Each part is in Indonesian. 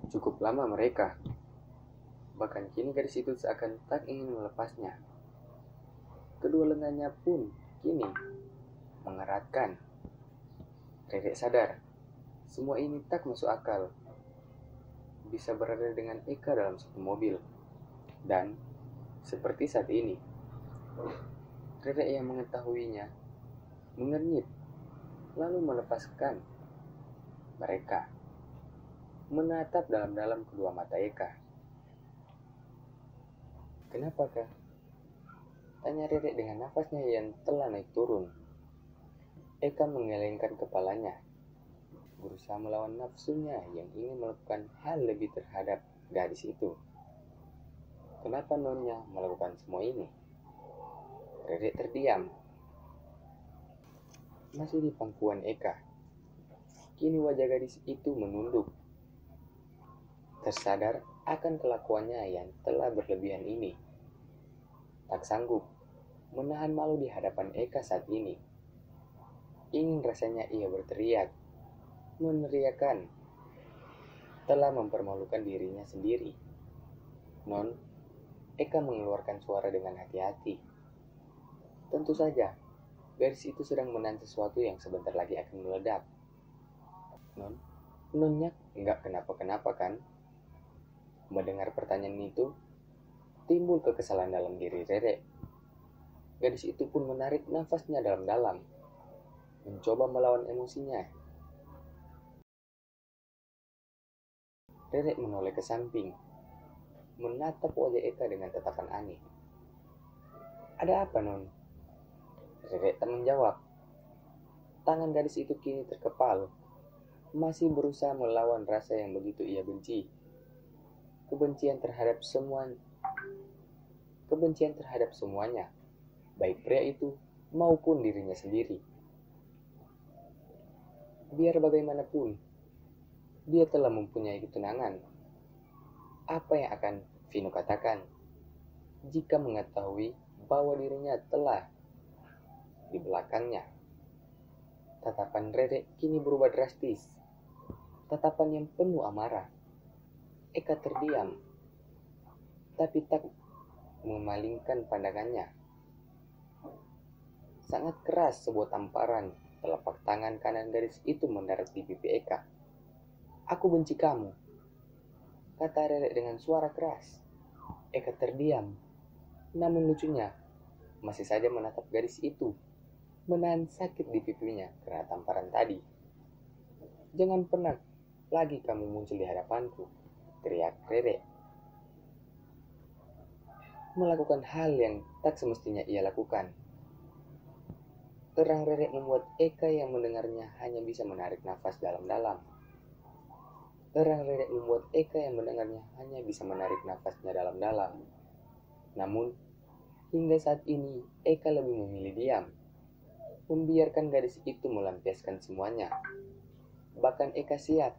Cukup lama mereka, bahkan kini gadis itu seakan tak ingin melepasnya. Kedua lengannya pun kini mengeratkan. Rere sadar, semua ini tak masuk akal. Bisa berada dengan Eka dalam satu mobil. Dan, seperti saat ini, Rere yang mengetahuinya mengernyit, lalu melepaskan mereka. Menatap dalam-dalam kedua mata Eka. Kenapakah? Tanya Rere dengan nafasnya yang telah naik turun. Eka menggelengkan kepalanya, berusaha melawan nafsunya yang ingin melakukan hal lebih terhadap gadis itu. Kenapa Nyonya melakukan semua ini? Rere terdiam. Masih di pangkuan Eka. Kini wajah gadis itu menunduk. Tersadar akan kelakuannya yang telah berlebihan ini. Tak sanggup menahan malu di hadapan Eka saat ini. Ingin rasanya ia berteriak, meneriakan, telah mempermalukan dirinya sendiri. Non, Eka mengeluarkan suara dengan hati-hati. Tentu saja, gadis itu sedang menahan sesuatu yang sebentar lagi akan meledak. Nonnya enggak kenapa-kenapa kan? Mendengar pertanyaan itu, timbul kekesalan dalam diri Rere. Gadis itu pun menarik nafasnya dalam-dalam, mencoba melawan emosinya. Rere menoleh ke samping, menatap wajah Eka dengan tatapan aneh. Ada apa, Non? Rere tak menjawab. Tangan gadis itu kini terkepal, masih berusaha melawan rasa yang begitu ia benci. Kebencian terhadap semuanya, baik pria itu maupun dirinya sendiri. Biar bagaimanapun, dia telah mempunyai ketenangan. Apa yang akan Vino katakan jika mengetahui bahwa dirinya telah di belakangnya? Tatapan Rere kini berubah drastis. Tatapan yang penuh amarah. Eka terdiam, tapi tak memalingkan pandangannya. Sangat keras sebuah tamparan telapak tangan kanan gadis itu mendarat di pipi Eka. Aku benci kamu, kata Rere dengan suara keras. Eka terdiam, namun lucunya masih saja menatap gadis itu, menahan sakit di pipinya karena tamparan tadi. Jangan pernah lagi kamu muncul di hadapanku, teriak Rere. Melakukan hal yang tak semestinya ia lakukan. Terang Rere membuat Eka yang mendengarnya hanya bisa menarik nafas dalam-dalam. Namun, hingga saat ini Eka lebih memilih diam, membiarkan gadis itu melampiaskan semuanya. Bahkan Eka siap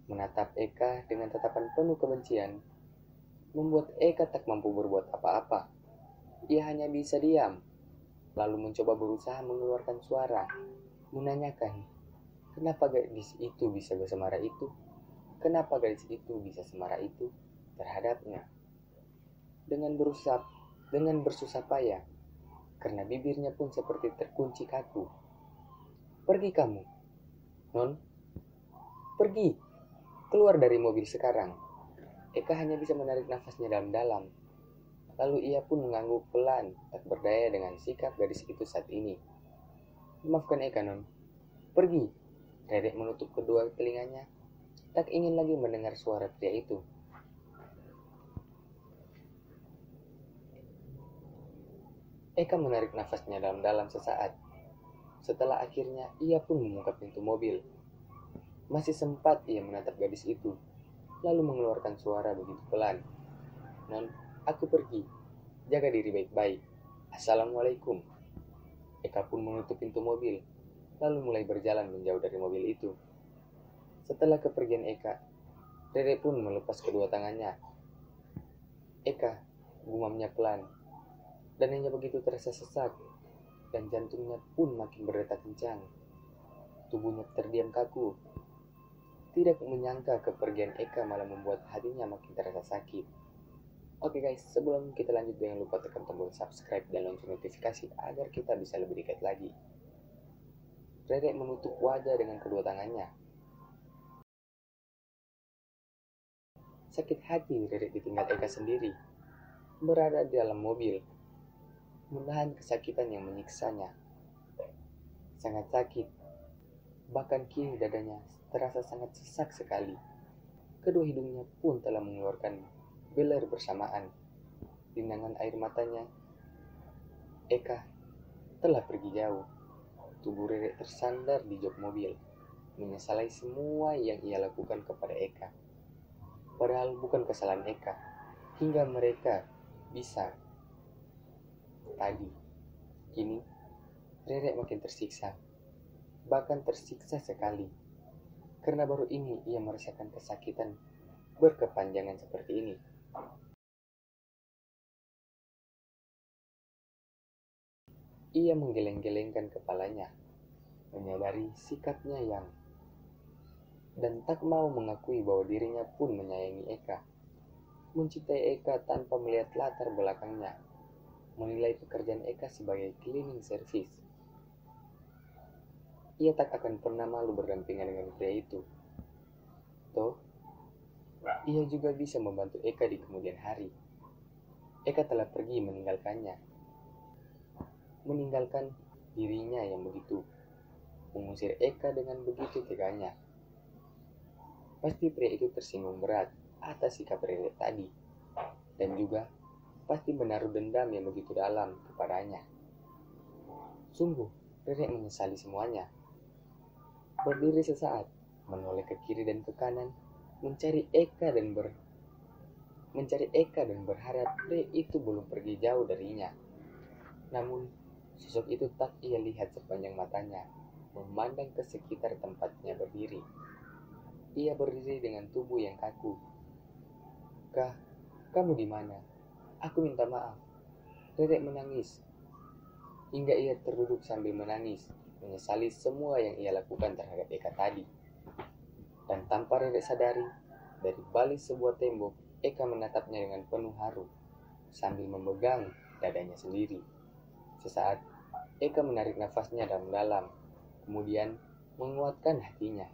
menatap Eka dengan tatapan penuh kebencian, membuat Eka tak mampu berbuat apa-apa. Ia hanya bisa diam, lalu mencoba berusaha mengeluarkan suara, menanyakan, kenapa gadis itu bisa semarah itu? Kenapa gadis itu bisa semarah itu terhadapnya? Dengan bersusah payah, karena bibirnya pun seperti terkunci kaku. Pergi kamu, Non. Pergi, keluar dari mobil sekarang. Eka hanya bisa menarik nafasnya dalam-dalam. Lalu ia pun mengangguk pelan, tak berdaya dengan sikap gadis itu saat ini. Maafkan Eka, Non. Pergi. Rere menutup kedua telinganya, tak ingin lagi mendengar suara pria itu. Eka menarik nafasnya dalam-dalam sesaat. Setelah akhirnya ia pun membuka pintu mobil. Masih sempat ia menatap gadis itu, lalu mengeluarkan suara begitu pelan. Non, aku pergi. Jaga diri baik-baik. Assalamualaikum. Eka pun menutup pintu mobil, lalu mulai berjalan menjauh dari mobil itu. Setelah kepergian Eka, Rere pun melepas kedua tangannya. Eka, gumamnya pelan, dan hanya begitu terasa sesak, dan jantungnya pun makin berdetak kencang. Tubuhnya terdiam kaku. Tidak menyangka kepergian Eka malah membuat hatinya makin terasa sakit. Oke guys, sebelum kita lanjut jangan lupa tekan tombol subscribe dan lonceng notifikasi agar kita bisa lebih dekat lagi. Rere menutup wajah dengan kedua tangannya. Sakit hati Rere ditinggal Eka sendiri, berada di dalam mobil, menahan kesakitan yang menyiksanya. Sangat sakit, bahkan kini dadanya terasa sangat sesak sekali. Kedua hidungnya pun telah mengeluarkan beler bersamaan. Linangan air matanya. Eka telah pergi jauh. Tubuh Rere tersandar di jok mobil, menyesali semua yang ia lakukan kepada Eka. Padahal bukan kesalahan Eka, hingga mereka bisa tadi. Kini, Rere makin tersiksa, bahkan tersiksa sekali. Karena baru ini ia merasakan kesakitan berkepanjangan seperti ini. Ia menggeleng-gelengkan kepalanya, menyadari sikapnya yang dan tak mau mengakui bahwa dirinya pun menyayangi Eka. Mencintai Eka tanpa melihat latar belakangnya, menilai pekerjaan Eka sebagai cleaning service. Ia tak akan pernah malu berdampingan dengan pria itu. Toh, ia juga bisa membantu Eka di kemudian hari. Eka telah pergi meninggalkannya. Meninggalkan dirinya yang begitu. Mengusir Eka dengan begitu teganya. Pasti pria itu tersinggung berat atas sikap Rere tadi. Dan juga pasti menaruh dendam yang begitu dalam kepadanya. Sungguh, Rere menyesali semuanya. Berdiri sesaat, menoleh ke kiri dan ke kanan, mencari Eka dan berharap pria itu belum pergi jauh darinya. Namun, sosok itu tak ia lihat sepanjang matanya, memandang ke sekitar tempatnya berdiri. Ia berdiri dengan tubuh yang kaku. "Kah, kamu di mana? Aku minta maaf." Rere menangis, hingga ia terduduk sambil menangis, menyesali semua yang ia lakukan terhadap Eka tadi. Dan tanpa Rere sadari, dari balik sebuah tembok, Eka menatapnya dengan penuh haru, sambil memegang dadanya sendiri. Sesaat, Eka menarik nafasnya dalam-dalam, kemudian menguatkan hatinya,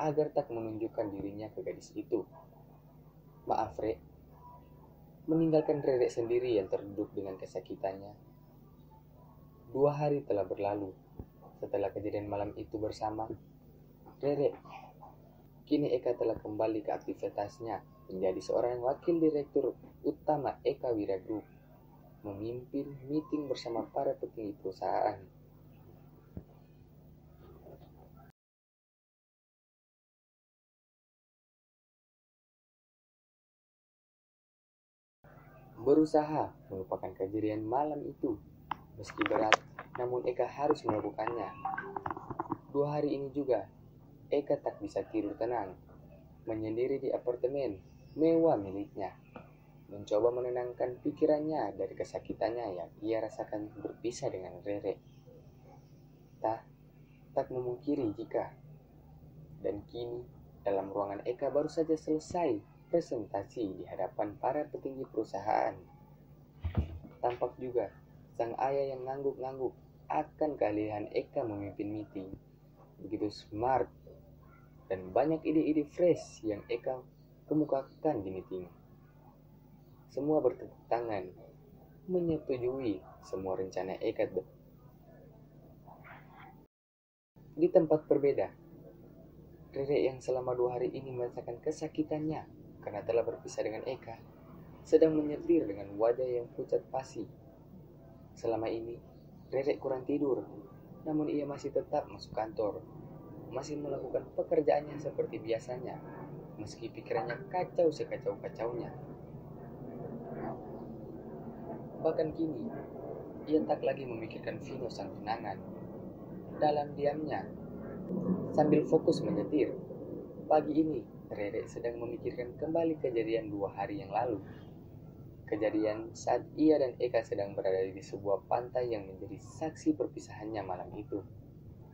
agar tak menunjukkan dirinya ke gadis itu. "Maaf, Re." Meninggalkan Rere sendiri yang terduduk dengan kesakitannya. 2 hari telah berlalu. Setelah kejadian malam itu bersama Rere, kini Eka telah kembali ke aktivitasnya menjadi seorang wakil direktur utama Eka Wira Group, memimpin meeting bersama para petinggi perusahaan. Berusaha melupakan kejadian malam itu, meski berat, namun Eka harus melakukannya. 2 hari ini juga, Eka tak bisa tidur tenang, menyendiri di apartemen mewah miliknya, mencoba menenangkan pikirannya dari kesakitannya yang ia rasakan berpisah dengan Rere. Tak memungkiri jika, dan kini dalam ruangan Eka baru saja selesai presentasi di hadapan para petinggi perusahaan. Tampak juga sang ayah yang ngangguk-ngangguk akan keahlian Eka memimpin meeting. Begitu smart dan banyak ide-ide fresh yang Eka kemukakan di meeting. Semua bertepuk tangan, menyetujui semua rencana Eka. Di tempat berbeda, Rere yang selama 2 hari ini merasakan kesakitannya karena telah berpisah dengan Eka, sedang menyetir dengan wajah yang pucat pasi. Selama ini, Rere kurang tidur, namun ia masih tetap masuk kantor, masih melakukan pekerjaannya seperti biasanya, meski pikirannya kacau sekacau-kacaunya. Bahkan kini, ia tak lagi memikirkan Vino sang tunangan. Dalam diamnya, sambil fokus menyetir, pagi ini Rere sedang memikirkan kembali kejadian 2 hari yang lalu. Kejadian saat ia dan Eka sedang berada di sebuah pantai yang menjadi saksi perpisahannya malam itu.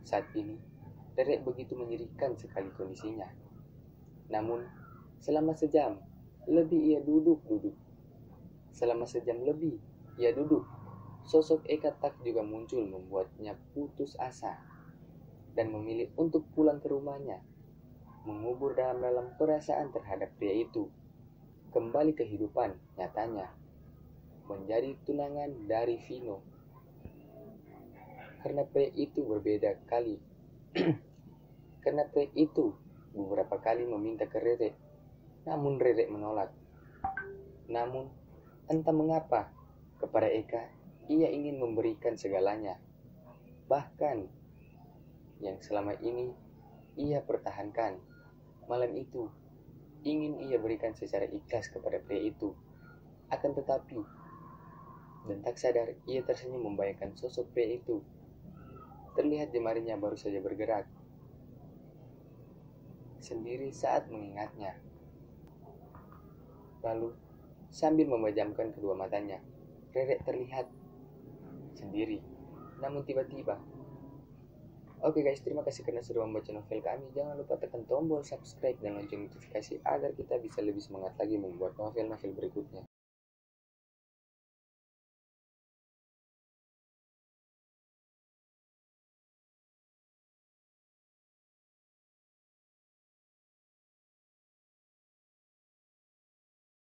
Saat ini, Rere begitu menyedihkan sekali kondisinya. Namun, selama sejam lebih ia duduk-duduk. Selama sejam lebih ia duduk. Sosok Eka tak juga muncul, membuatnya putus asa dan memilih untuk pulang ke rumahnya, mengubur dalam-dalam perasaan terhadap pria itu. Kembali ke kehidupan nyatanya, menjadi tunangan dari Vino. Karena pria itu Karena pria itu beberapa kali meminta ke Rere, namun Rere menolak. Namun, entah mengapa, kepada Eka, ia ingin memberikan segalanya. Bahkan, yang selama ini ia pertahankan, malam itu, ingin ia berikan secara ikhlas kepada pria itu. Akan tetapi, dan tak sadar, ia tersenyum membayangkan sosok pria itu. Terlihat jemarinya baru saja bergerak sendiri saat mengingatnya. Lalu, sambil memejamkan kedua matanya, Rere terlihat sendiri. Namun tiba-tiba, oke guys, terima kasih karena sudah membaca novel kami. Jangan lupa tekan tombol subscribe dan lonceng notifikasi agar kita bisa lebih semangat lagi membuat novel-novel berikutnya.